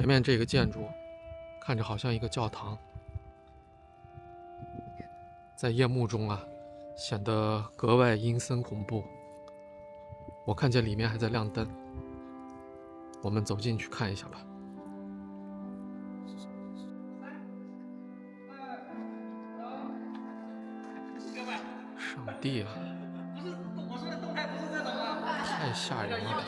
前面這個建築看着好像一個教堂，在夜幕中啊，顯得格外陰森恐怖。我看見裡面還在亮燈，我們走進去看一下吧。上帝啊！太嚇人了。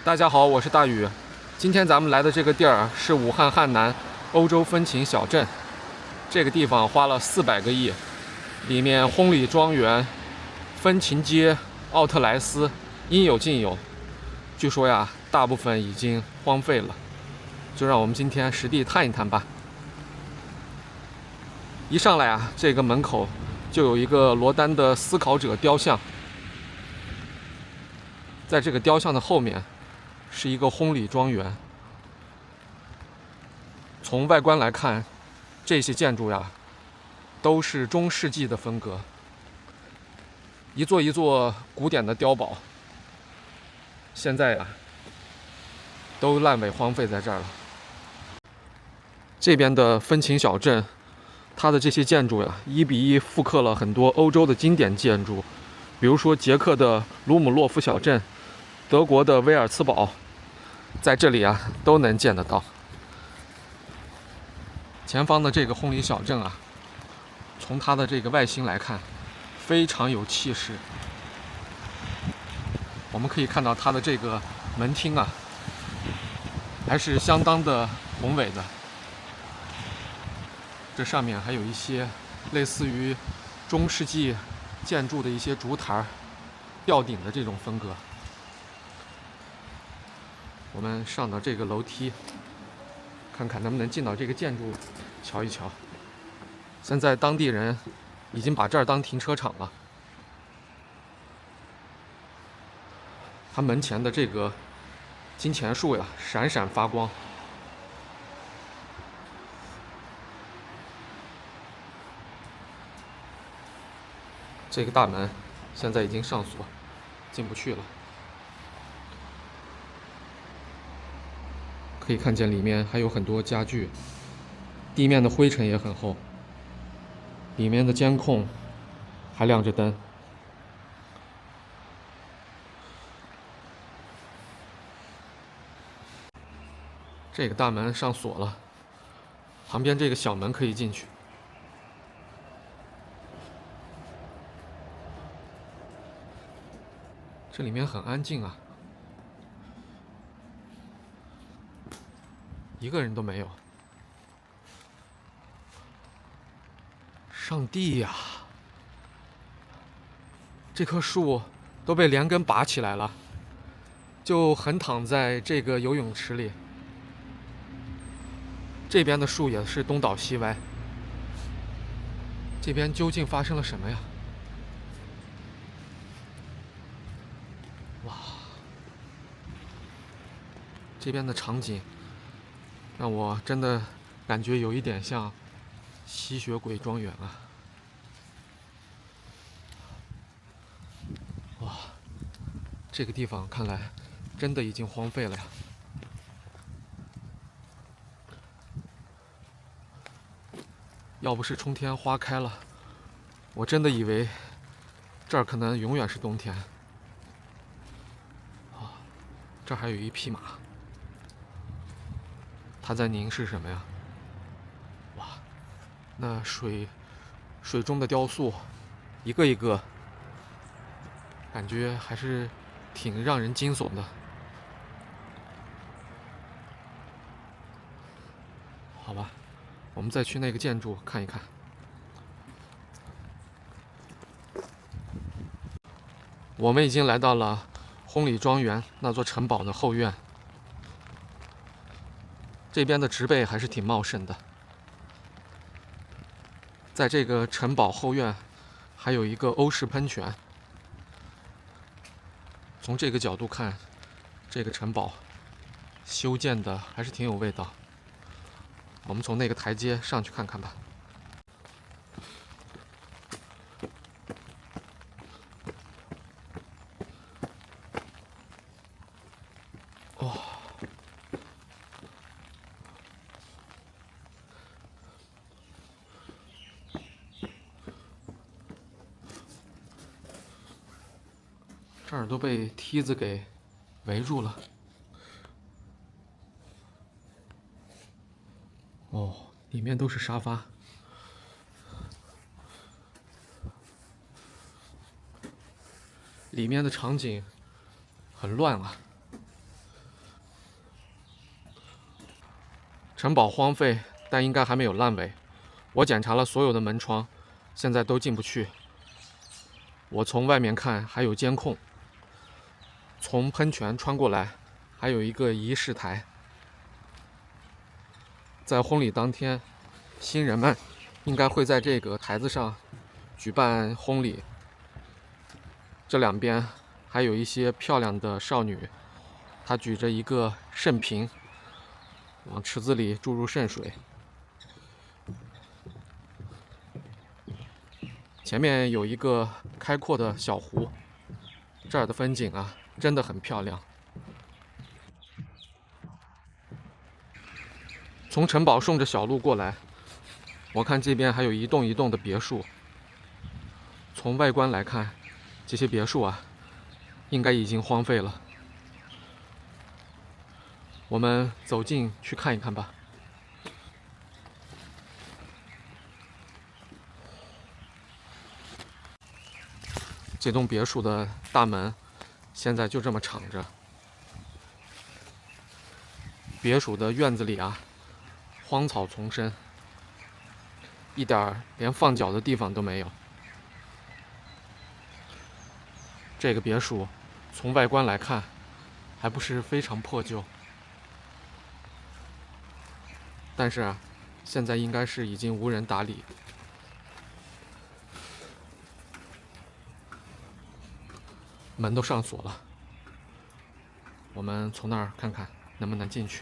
大家好，我是大宇。今天咱们来的这个地兒是武漢漢南歐洲風情小鎮。這個地方花了400個億，裡面烘里莊園、風情街、奧特萊斯應有盡有。據說呀，大部分已經荒廢了。就讓我們今天實地探一探吧。一上來啊，這個門口就有一個羅丹的思考者雕像，在這個雕像的後面是一個烘里莊園。從外觀來看，這些建築呀都是中世紀的風格，一座一座古典的碉堡，現在呀都爛尾荒廢在這兒了。這邊的風情小鎮，它的這些建築呀1比1複刻了很多歐洲的經典建築，比如說捷克的盧姆洛夫小鎮、德國的威爾茨堡，在這裡啊都能見得到。前方的這個烘里小鎮啊，從它的這個外形來看，非常有氣勢。我們可以看到它的這個門廳啊，還是相當的宏偉的。這上面還有一些類似於中世紀建築的一些燭台、吊頂的這種風格。我們上到這個樓梯，看看能不能進到這個建築瞧一瞧。現在當地人已經把這兒當停車場了。它門前的這個金錢樹呀，閃閃發光。這個大門現在已經上鎖，進不去了。可以看見裡面還有很多家具，地面的灰塵也很厚，裡面的監控還亮着燈。這個大門上鎖了，旁邊這個小門可以進去。這裡面很安靜啊，一個人都沒有。上帝呀！這棵樹都被連根拔起來了，就橫躺在這個游泳池裡。這邊的樹也是東倒西歪。這邊究竟發生了什麼呀？哇！這邊的場景讓我真的感覺有一點像吸血鬼莊園啊！哇，這個地方看來真的已經荒廢了呀！要不是沖天花開了，我真的以為這兒可能永遠是冬天。啊，這兒還有一匹馬，它在凝視什麼呀？哇！那水中的雕塑，一個一個，感覺還是挺讓人驚悚的。好吧，我們再去那個建築看一看。我們已經來到了烘里莊園那座城堡的後院，這邊的植被還是挺茂盛的。在這個城堡後院還有一個歐式噴泉。從這個角度看，這個城堡修建的還是挺有味道。我们从那个台階上去看看吧。哦，这儿都被梯子给圍住了。哦，里面都是沙发。里面的场景很乱啊。城堡荒废，但应该还没有爛尾。我檢查了所有的門窗，現在都進不去。我從外面看還有監控，從噴泉穿過來，還有一個儀式台。在婚禮當天，新人們應該會在這個台子上舉辦婚禮。這兩邊還有一些漂亮的少女，她舉着一個聖瓶，往池子裡注入聖水。前面有一個開闊的小湖，這兒的風景啊，真的很漂亮。從城堡順着小路過來，我看這邊還有一棟一棟的別墅。從外觀來看，這些別墅啊，應該已經荒廢了。我們走近去看一看吧。這棟別墅的大門現在就這麼敞着。別墅的院子裡啊，荒草叢生，一點連放腳的地方都沒有。這個別墅從外觀來看，還不是非常破舊，但是啊，現在應該是已經無人打理。門都上鎖了，我們從那兒看看能不能進去。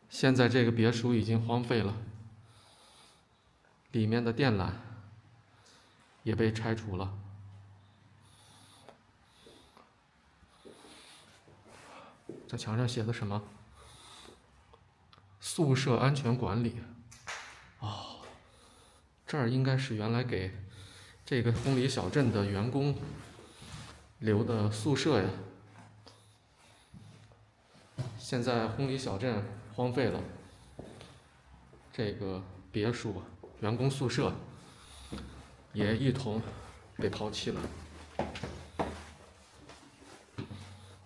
現在這個別墅已經荒廢了，裡面的電纜也被拆除了。這牆上寫的什麼？宿舍安全管理。哦，這兒應該是原來給這個婚禮小鎮的員工留的宿舍呀。現在婚禮小鎮荒廢了，這個別墅、員工宿舍也一同被拋棄了。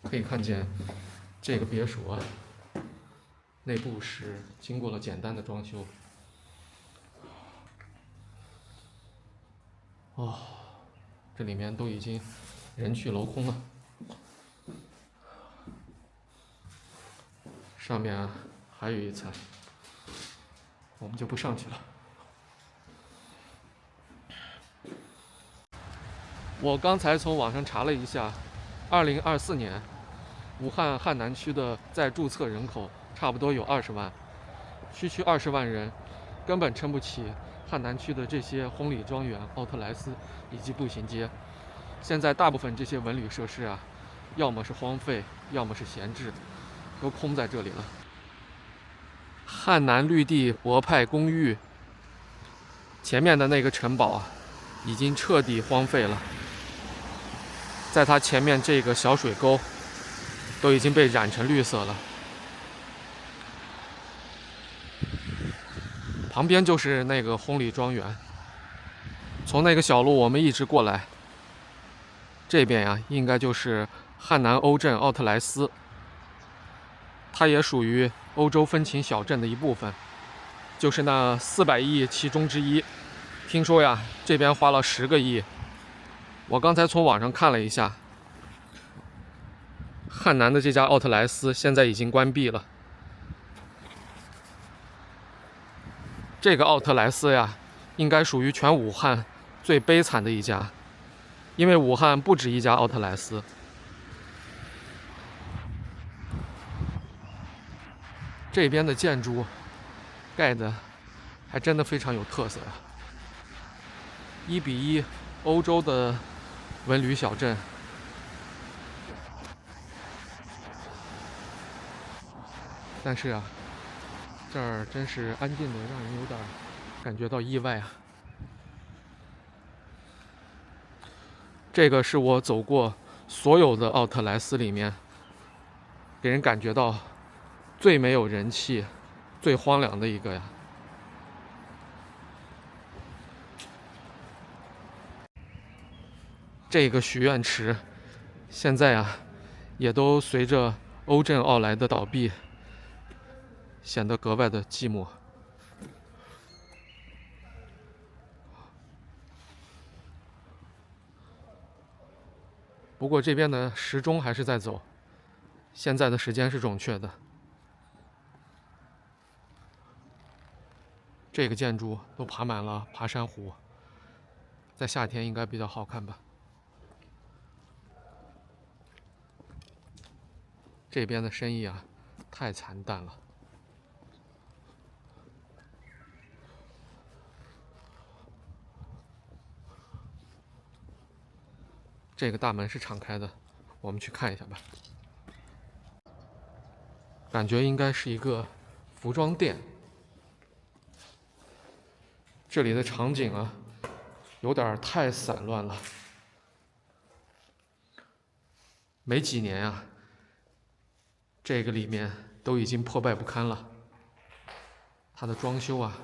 可以看見這個別墅啊，內部是經過了簡單的裝修。哦，這裡面都已經人去樓空了。上面還有一層，我們就不上去了。我剛才從網上查了一下，2024年武漢漢南區的在註冊人口差不多有20萬，區20萬人，根本撐不起漢南區的這些婚禮莊園、奧特萊斯以及步行街。現在大部分這些文旅設施啊，要麼是荒廢，要麼是閒置，都空在這裡了。漢南綠地博派公寓前面的那個城堡啊，已經徹底荒廢了。在它前面這個小水溝都已經被染成綠色了。旁邊就是那個婚禮莊園，從那個小路我們一直過來，這邊呀，應該就是漢南歐鎮奧特萊斯，它也屬於歐洲風情小鎮的一部分，就是那400億其中之一。聽說呀，這邊花了10個億。我剛才從網上看了一下，漢南的這家奧特萊斯現在已經關閉了。這個奧特萊斯呀，應該屬於全武漢最悲慘的一家，因為武漢不止一家奧特萊斯。這邊的建築蓋的還真的非常有特色呀，1:1，歐洲的文旅小鎮。但是啊，这兒真是安靜的讓人有點感覺到意外啊。這個是我走過所有的奧特萊斯裡面，給人感覺到最沒有人氣、最荒涼的一個呀。這個許願池現在啊，也都隨着歐鎮奧萊的倒閉，顯得格外的寂寞。不過這邊的時鐘還是在走，現在的時間是準確的。這個建築都爬滿了爬山虎，在夏天應該比較好看吧。這邊的生意啊，太慘淡了。這個大門是敞開的，我们去看一下吧。感覺應該是一個服裝店。這裡的場景啊，有點太散亂了。沒幾年啊，這個裡面都已經破敗不堪了。它的裝修啊，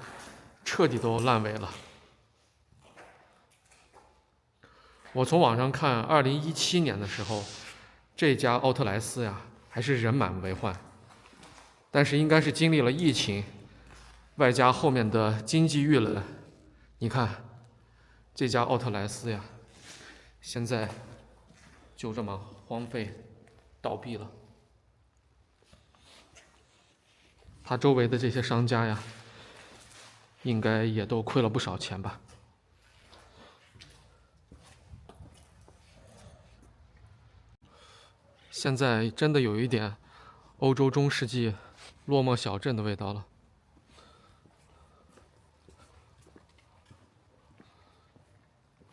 徹底都爛尾了。我從網上看，2017年的時候，這家奧特萊斯呀，還是人滿為患。但是應該是經歷了疫情，外加後面的經濟遇冷，你看，這家奧特萊斯呀，現在就這麼荒廢倒閉了。它周圍的這些商家呀，應該也都虧了不少錢吧。現在真的有一點歐洲中世紀落寞小鎮的味道了。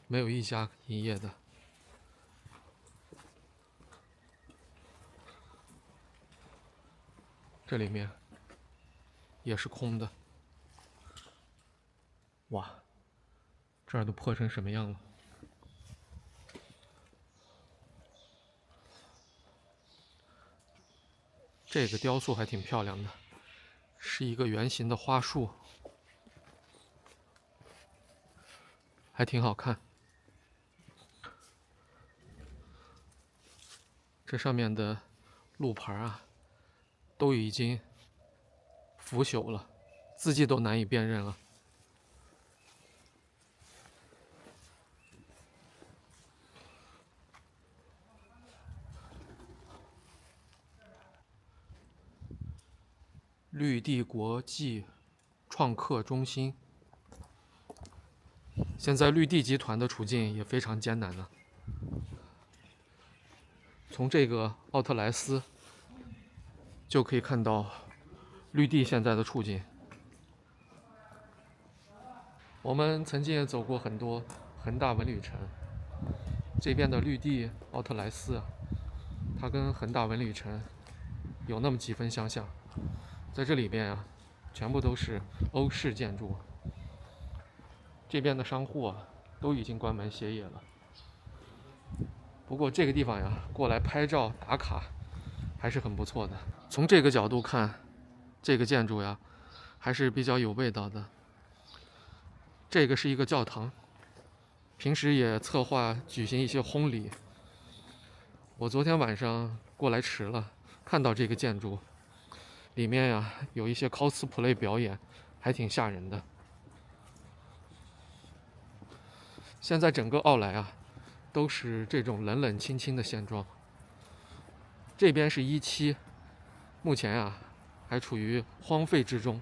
沒有一家營業的。這裡面也是空的。哇，這兒都破成什麼樣了？這個雕塑還挺漂亮的，是一個圓形的花束，還挺好看。這上面的路牌啊，都已經腐朽了，字跡都難以辨認了。綠地國際創客中心，現在綠地集團的處境也非常艱難呢。從這個奧特萊斯就可以看到綠地現在的處境。我們曾經也走過很多恆大文旅城，這邊的綠地奧特萊斯啊，它跟恆大文旅城有那麼幾分相像。在這裡邊啊，全部都是歐式建築。這邊的商戶啊，都已經關門歇業了。不過這個地方呀，過來拍照打卡還是很不錯的。從這個角度看，這個建築呀，還是比較有味道的。這個是一個教堂，平時也策劃舉行一些婚禮。我昨天晚上過來遲了，看到這個建築。裡面呀，有一些 cosplay 表演，還挺嚇人的。現在整個奧萊啊，都是這種冷冷清清的現狀。這邊是1期，目前啊還處於荒廢之中。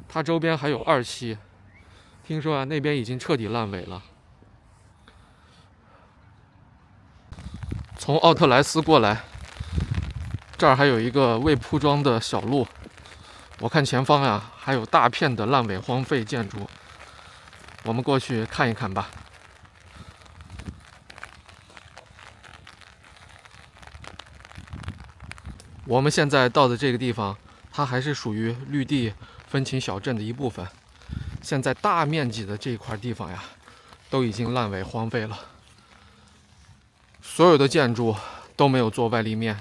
它周邊還有2期，聽說啊那邊已經徹底爛尾了。從奧特萊斯過來。這兒還有一個未鋪裝的小路，我看前方呀，還有大片的爛尾荒廢建築，我們過去看一看吧。我們現在到的這個地方，它還是屬於綠地風情小鎮的一部分。現在大面積的這塊地方呀，都已經爛尾荒廢了，所有的建築都沒有做外立面，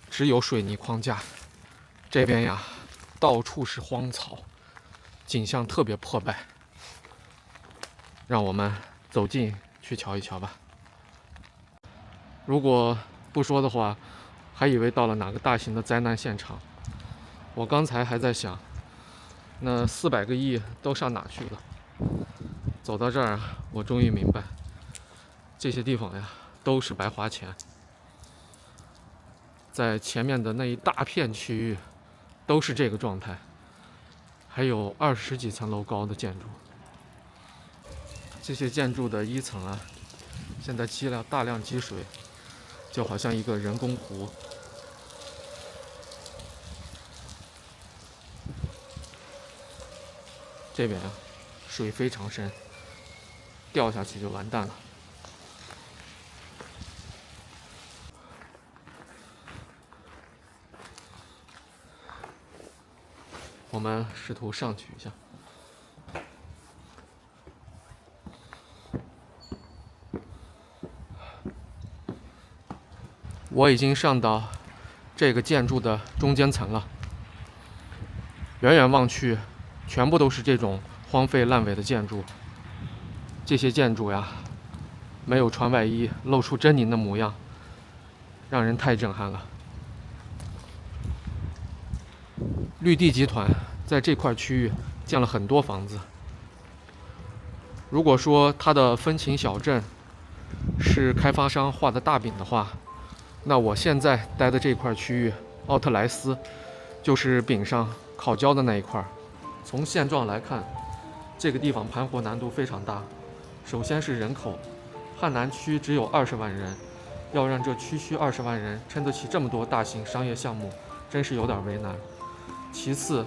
只有水泥框架。這邊呀，到處是荒草，景象特別破敗。讓我們走近去瞧一瞧吧。如果不說的話，還以為到了哪個大型的災難現场。我剛才還在想，那400個億都上哪去了？走到這兒，我終於明白，這些地方呀，都是白花錢。在前面的那一大片區域，都是這個狀態，還有20幾層樓高的建築。這些建築的1層啊，現在大量積水，就好像一個人工湖。這邊啊，水非常深，掉下去就完蛋了。我們試圖上去一下。我已經上到这个建築的中間層了，遠遠望去，全部都是這種荒廢爛尾的建築。這些建築呀，沒有穿外衣，露出猙獰的模樣，讓人太震撼了。綠地集團在這塊區域建了很多房子。如果說它的風情小鎮是開發商畫的大餅的話，那我現在待的這塊區域奧特萊斯就是餅上烤焦的那一塊。從現狀來看，這個地方盤活難度非常大。首先是人口，漢南區只有20萬人，要讓這區區20萬人撐得起這麼多大型商業項目，真是有點為難。其次，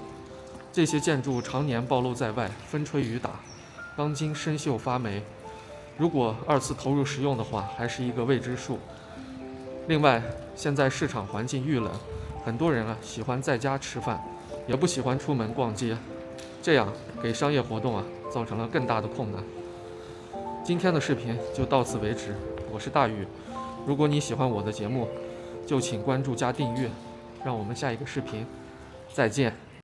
這些建築常年暴露在外，風吹雨打，鋼筋生鏽發霉，如果2次投入使用的話，還是一個未知數。另外，現在市場環境遇冷，很多人喜歡在家吃飯，也不喜歡出門逛街，這樣給商業活動造成了更大的困難。今天的視頻就到此為止，我是大宇。如果你喜歡我的節目，就請關注加訂閱，讓我們下一個視頻再見。